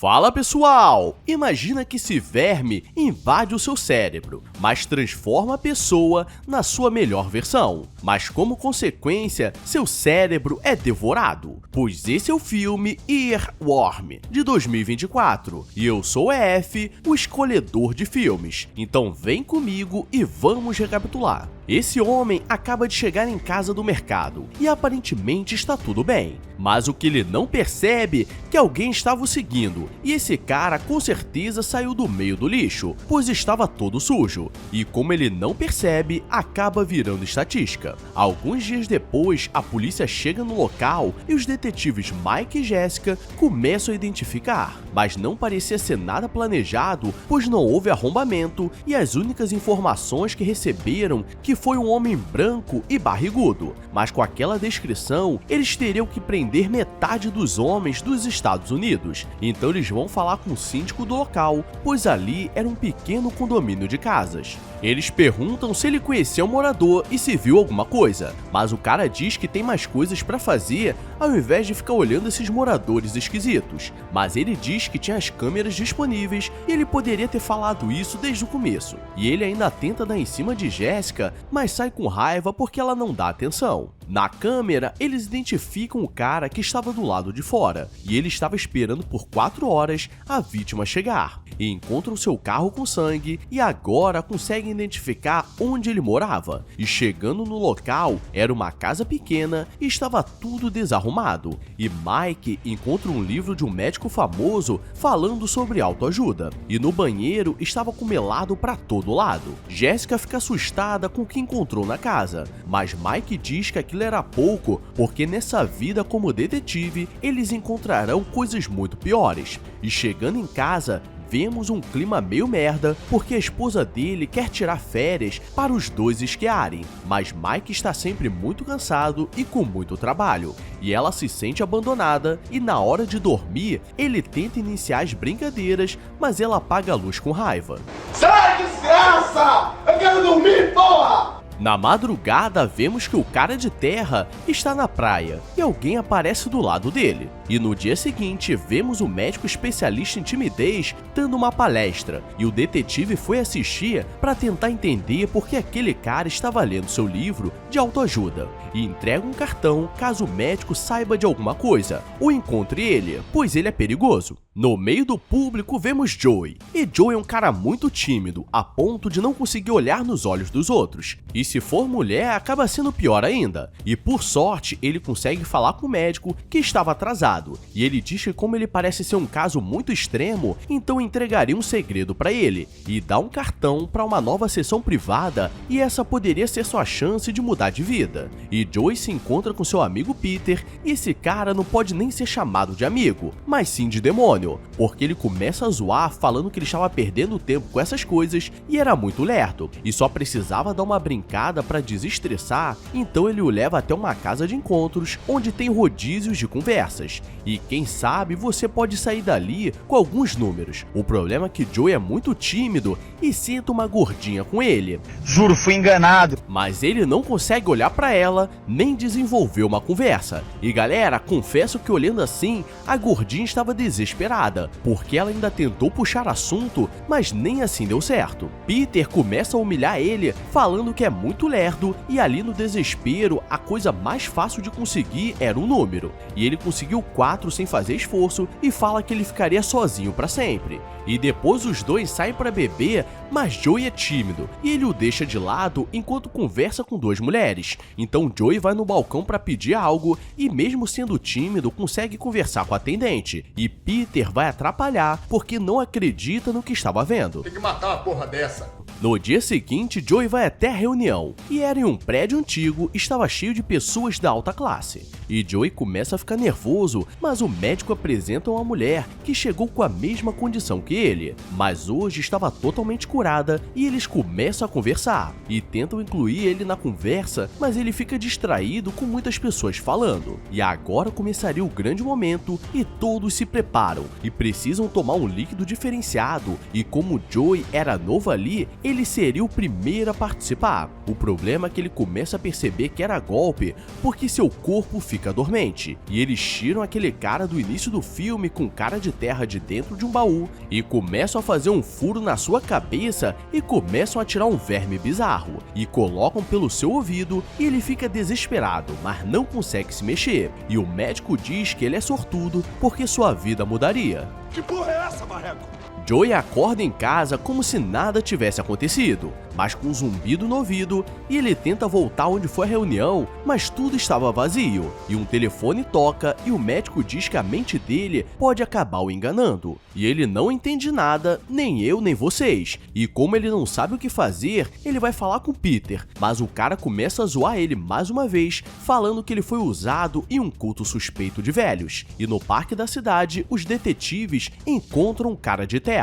Fala pessoal! Imagina que esse verme invade o seu cérebro, mas transforma a pessoa na sua melhor versão. Mas como consequência, seu cérebro é devorado. Pois esse é o filme Earworm, de 2024. E eu sou o EF, o escolhedor de filmes. Então vem comigo e vamos recapitular. Esse homem acaba de chegar em casa do mercado e aparentemente está tudo bem. Mas o que ele não percebe é que alguém estava o seguindo e esse cara com certeza saiu do meio do lixo, pois estava todo sujo. E como ele não percebe, acaba virando estatística. Alguns dias depois, a polícia chega no local e os detetives Mike e Jessica começam a identificar. Mas não parecia ser nada planejado, pois não houve arrombamento e as únicas informações que receberam que foi um homem branco e barrigudo. Mas com aquela descrição, eles teriam que prender metade dos homens dos Estados Unidos. Então eles vão falar com o síndico do local, pois ali era um pequeno condomínio de casas. Eles perguntam se ele conhecia o morador e se viu alguma coisa, mas o cara diz que tem mais coisas pra fazer ao invés de ficar olhando esses moradores esquisitos. Mas ele diz que tinha as câmeras disponíveis e ele poderia ter falado isso desde o começo. E ele ainda tenta dar em cima de Jessica, mas sai com raiva porque ela não dá atenção. Na câmera, eles identificam o cara que estava do lado de fora, e ele estava esperando por 4 horas a vítima chegar. E encontram seu carro com sangue e agora conseguem identificar onde ele morava. E chegando no local, era uma casa pequena e estava tudo desarrumado. E Mike encontra um livro de um médico famoso falando sobre autoajuda. E no banheiro estava com melado para todo lado. Jessica fica assustada com o que encontrou na casa, mas Mike diz que aquilo era pouco, porque nessa vida como detetive, eles encontrarão coisas muito piores. E chegando em casa, vemos um clima meio merda, porque a esposa dele quer tirar férias para os dois esquiarem, mas Mike está sempre muito cansado e com muito trabalho, e ela se sente abandonada, e na hora de dormir, ele tenta iniciar as brincadeiras, mas ela apaga a luz com raiva. Sai, desgraça! Eu quero dormir, porra! Na madrugada, vemos que o cara de terra está na praia e alguém aparece do lado dele. E no dia seguinte, vemos o médico especialista em timidez dando uma palestra e o detetive foi assistir para tentar entender por que aquele cara estava lendo seu livro de autoajuda e entrega um cartão caso o médico saiba de alguma coisa ou encontre ele, pois ele é perigoso. No meio do público vemos Joey, e Joey é um cara muito tímido, a ponto de não conseguir olhar nos olhos dos outros. E se for mulher, acaba sendo pior ainda. E por sorte, ele consegue falar com o médico que estava atrasado, e ele diz que como ele parece ser um caso muito extremo, então entregaria um segredo para ele, e dá um cartão para uma nova sessão privada, e essa poderia ser sua chance de mudar de vida. E Joey se encontra com seu amigo Peter, e esse cara não pode nem ser chamado de amigo, mas sim de demônio, porque ele começa a zoar falando que ele estava perdendo tempo com essas coisas e era muito lerdo, e só precisava dar uma brincada para desestressar, então ele o leva até uma casa de encontros onde tem rodízios de conversas, e quem sabe você pode sair dali com alguns números. O problema é que Joey é muito tímido e senta uma gordinha com ele. Juro, fui enganado. Mas ele não consegue olhar para ela, nem desenvolver uma conversa. E galera, confesso que olhando assim, a gordinha estava desesperada, porque ela ainda tentou puxar assunto, mas nem assim deu certo. Peter começa a humilhar ele, falando que é muito lerdo, e ali no desespero, a coisa mais fácil de conseguir era um número. E ele conseguiu 4 sem fazer esforço e fala que ele ficaria sozinho para sempre. E depois os dois saem para beber, mas Joey é tímido e ele o deixa de lado enquanto conversa com 2 mulheres. Então Joey vai no balcão para pedir algo e mesmo sendo tímido consegue conversar com a atendente. E Peter vai atrapalhar porque não acredita no que estava vendo. Tem que matar uma porra dessa. No dia seguinte, Joey vai até a reunião, e era em um prédio antigo, estava cheio de pessoas da alta classe. E Joey começa a ficar nervoso, mas o médico apresenta uma mulher que chegou com a mesma condição que ele, mas hoje estava totalmente curada, e eles começam a conversar, e tentam incluir ele na conversa, mas ele fica distraído com muitas pessoas falando. E agora começaria o grande momento, e todos se preparam, e precisam tomar um líquido diferenciado, e como Joey era novo ali, ele seria o primeiro a participar. O problema é que ele começa a perceber que era golpe porque seu corpo fica dormente, e eles tiram aquele cara do início do filme com cara de terra de dentro de um baú e começam a fazer um furo na sua cabeça e começam a tirar um verme bizarro e colocam pelo seu ouvido, e ele fica desesperado, mas não consegue se mexer, e o médico diz que ele é sortudo porque sua vida mudaria. Que porra é essa, marreco? Joey acorda em casa como se nada tivesse acontecido, mas com um zumbido no ouvido, e ele tenta voltar onde foi a reunião, mas tudo estava vazio, e um telefone toca e o médico diz que a mente dele pode acabar o enganando. E ele não entende nada, nem eu nem vocês, e como ele não sabe o que fazer, ele vai falar com Peter, mas o cara começa a zoar ele mais uma vez, falando que ele foi usado em um culto suspeito de velhos. E no parque da cidade, os detetives encontram um cara de terra.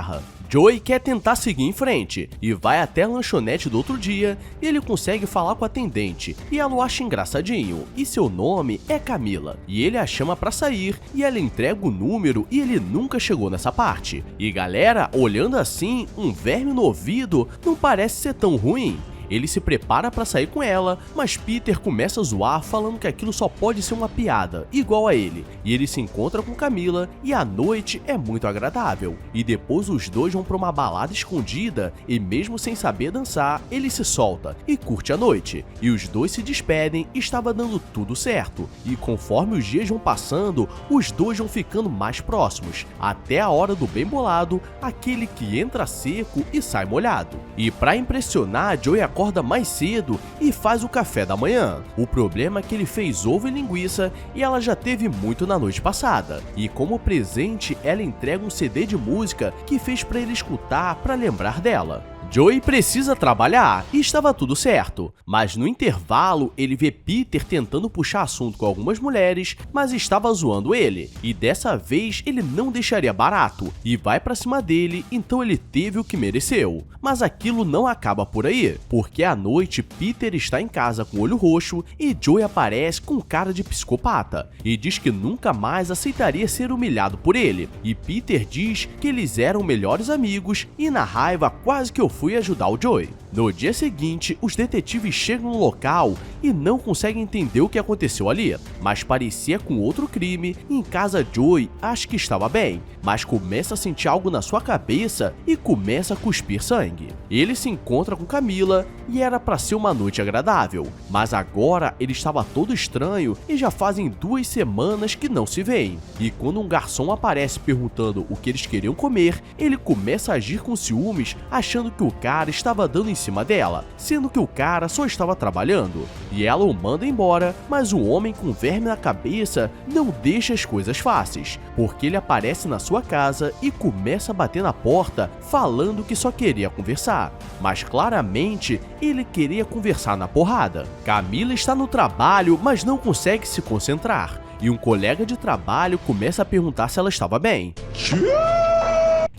Joey quer tentar seguir em frente e vai até a lanchonete do outro dia, e ele consegue falar com a atendente e ela o acha engraçadinho, e seu nome é Camila, e ele a chama pra sair e ela entrega o número e ele nunca chegou nessa parte. E galera, olhando assim, um verme no ouvido não parece ser tão ruim. Ele se prepara para sair com ela, mas Peter começa a zoar falando que aquilo só pode ser uma piada, igual a ele. E ele se encontra com Camila e a noite é muito agradável. E depois os dois vão para uma balada escondida e mesmo sem saber dançar, ele se solta e curte a noite. E os dois se despedem e estava dando tudo certo. E conforme os dias vão passando, os dois vão ficando mais próximos, até a hora do bem bolado, aquele que entra seco e sai molhado. E para impressionar, Joey acorda mais cedo e faz o café da manhã. O problema é que ele fez ovo e linguiça e ela já teve muito na noite passada. E como presente, ela entrega um CD de música que fez para ele escutar para lembrar dela. Joey precisa trabalhar e estava tudo certo, mas no intervalo ele vê Peter tentando puxar assunto com algumas mulheres, mas estava zoando ele, e dessa vez ele não deixaria barato e vai pra cima dele, então ele teve o que mereceu. Mas aquilo não acaba por aí, porque à noite Peter está em casa com o olho roxo e Joey aparece com cara de psicopata e diz que nunca mais aceitaria ser humilhado por ele, e Peter diz que eles eram melhores amigos e na raiva quase que eu fui ajudar o Joey. No dia seguinte, os detetives chegam no local e não conseguem entender o que aconteceu ali, mas parecia com outro crime, e em casa Joey acha que estava bem, mas começa a sentir algo na sua cabeça e começa a cuspir sangue. Ele se encontra com Camila e era para ser uma noite agradável, mas agora ele estava todo estranho e já fazem 2 semanas que não se veem. E quando um garçom aparece perguntando o que eles queriam comer, ele começa a agir com ciúmes, achando que o cara estava dando em cima dela, sendo que o cara só estava trabalhando. E ela o manda embora, mas o homem com verme na cabeça não deixa as coisas fáceis, porque ele aparece na sua casa e começa a bater na porta, falando que só queria conversar. Mas claramente, ele queria conversar na porrada. Camila está no trabalho, mas não consegue se concentrar, e um colega de trabalho começa a perguntar se ela estava bem.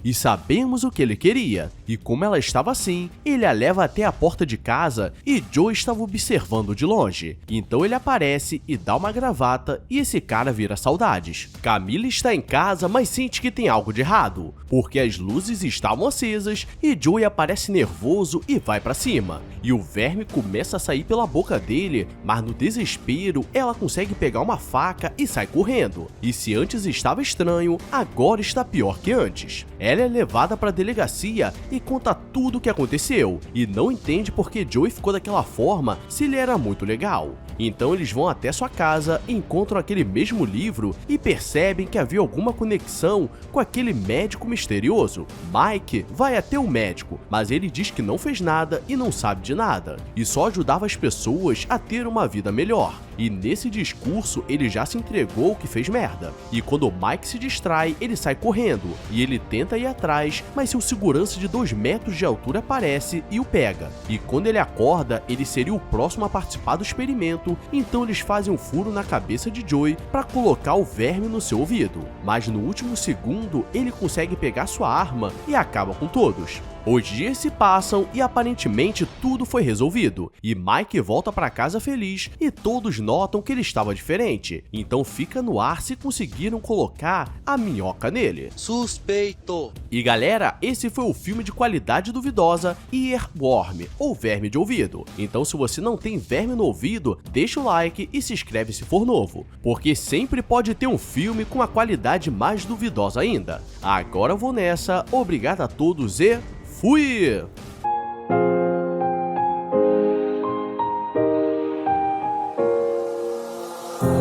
E sabemos o que ele queria, e como ela estava assim, ele a leva até a porta de casa e Joey estava observando de longe. Então ele aparece e dá uma gravata e esse cara vira saudades. Camila está em casa, mas sente que tem algo de errado, porque as luzes estavam acesas e Joey aparece nervoso e vai pra cima. E o verme começa a sair pela boca dele, mas no desespero ela consegue pegar uma faca e sai correndo. E se antes estava estranho, agora está pior que antes. Ela é levada para a delegacia e conta tudo o que aconteceu, e não entende porque Joey ficou daquela forma se ele era muito legal. Então eles vão até sua casa, encontram aquele mesmo livro e percebem que havia alguma conexão com aquele médico misterioso. Mike vai até o médico, mas ele diz que não fez nada e não sabe de nada, e só ajudava as pessoas a ter uma vida melhor. E nesse discurso ele já se entregou que fez merda. E quando o Mike se distrai, ele sai correndo, e ele tenta ir atrás, mas seu segurança de 2 metros de altura aparece e o pega. E quando ele acorda, ele seria o próximo a participar do experimento, então eles fazem um furo na cabeça de Joey para colocar o verme no seu ouvido. Mas no último segundo, ele consegue pegar sua arma e acaba com todos. Os dias se passam e aparentemente tudo foi resolvido, e Mike volta para casa feliz e todos notam que ele estava diferente, então fica no ar se conseguiram colocar a minhoca nele. Suspeito. E galera, esse foi o filme de qualidade duvidosa Earworm, ou verme de ouvido. Então se você não tem verme no ouvido, deixa o like e se inscreve se for novo, porque sempre pode ter um filme com a qualidade mais duvidosa ainda. Agora eu vou nessa, obrigado a todos e fui!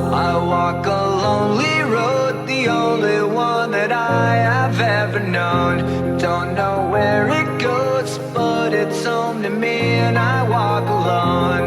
I walk a lonely road, the only one that I have ever known. Don't know where it goes, but it's home to me and I walk alone.